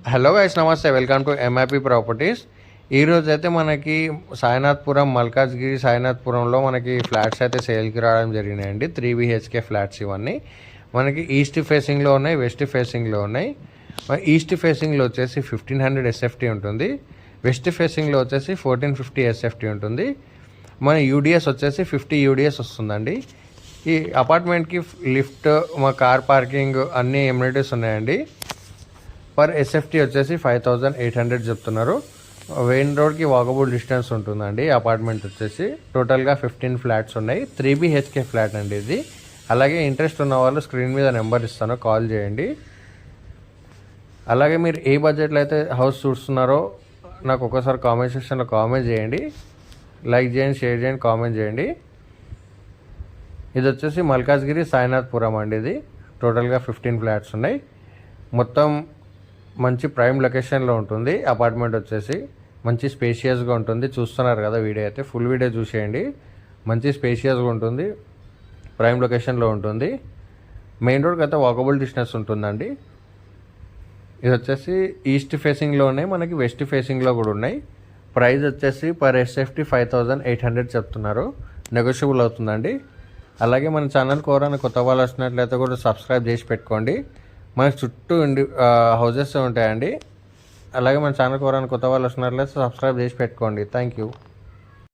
Hello guys, నమస్తే. Welcome to MIP properties. ఈరోజు అయితే మనకి సాయినాథ్పురం, మల్కాజ్గిరి సాయినాథ్పురంలో మనకి ఫ్లాట్స్ అయితే సేల్కి రావడం జరిగినాయండి. 3 BHK ఫ్లాట్స్ ఇవన్నీ మనకి ఈస్ట్ ఫేసింగ్లో ఉన్నాయి, వెస్ట్ ఫేసింగ్లో ఉన్నాయి. ఈస్ట్ ఫేసింగ్లో వచ్చేసి 1500 SFT ఉంటుంది, వెస్ట్ ఫేసింగ్లో వచ్చేసి 1450 SFT ఉంటుంది. మన యూడిఎస్ వచ్చేసి 50 UDS వస్తుందండి. ఈ అపార్ట్మెంట్కి లిఫ్ట్, మా కార్ పార్కింగ్ అన్ని ఎమ్యూనిటీస్ ఉన్నాయండి. పర్ SFT వచ్చేసి 5800 చెప్తున్నారు. మెయిన్ రోడ్కి వాకబుల్ డిస్టెన్స్ ఉంటుందండి. అపార్ట్మెంట్ వచ్చేసి టోటల్గా 15 ఫ్లాట్స్ ఉన్నాయి. 3 BHK ఫ్లాట్ అండి ఇది. అలాగే ఇంట్రెస్ట్ ఉన్న వాళ్ళు స్క్రీన్ మీద నెంబర్ ఇస్తాను, కాల్ చేయండి. అలాగే మీరు ఏ బడ్జెట్లో అయితే హౌస్ చూస్తున్నారో నాకు ఒకసారి కామెంట్ సెక్షన్లో కామెంట్ చేయండి. లైక్ చేయండి, షేర్ చేయండి, కామెంట్ చేయండి. ఇది వచ్చేసి మల్కాజ్గిరి సాయినాథ్పురం అండి. ఇది టోటల్గా 15 ఫ్లాట్స్ ఉన్నాయి. మొత్తం మంచి ప్రైమ్ లొకేషన్లో ఉంటుంది. అపార్ట్మెంట్ వచ్చేసి మంచి స్పేషియస్గా ఉంటుంది. చూస్తున్నారు కదా వీడియో అయితే, ఫుల్ వీడియో చూసేయండి. మంచి స్పేషియస్గా ఉంటుంది, ప్రైమ్ లొకేషన్లో ఉంటుంది. మెయిన్ రోడ్కి అయితే వాకబుల్ డిస్టెన్స్ ఉంటుందండి. ఇది వచ్చేసి ఈస్ట్ ఫేసింగ్లోనే మనకి వెస్ట్ ఫేసింగ్లో కూడా ఉన్నాయి. ప్రైస్ వచ్చేసి పర్ SFT 5800 చెప్తున్నారు. నెగోషియబుల్ అవుతుందండి. అలాగే మన ఛానల్కి ఎవరైనా కొత్త వాళ్ళు వచ్చినట్లయితే కూడా సబ్స్క్రైబ్ చేసి పెట్టుకోండి. మనకి చుట్టూ హౌజెస్ ఉంటాయండి. అలాగే మన ఛానల్కి ఎవరైనా కొత్త వాళ్ళు వస్తున్నట్లయితే సబ్స్క్రైబ్ చేసి పెట్టుకోండి. Thank you.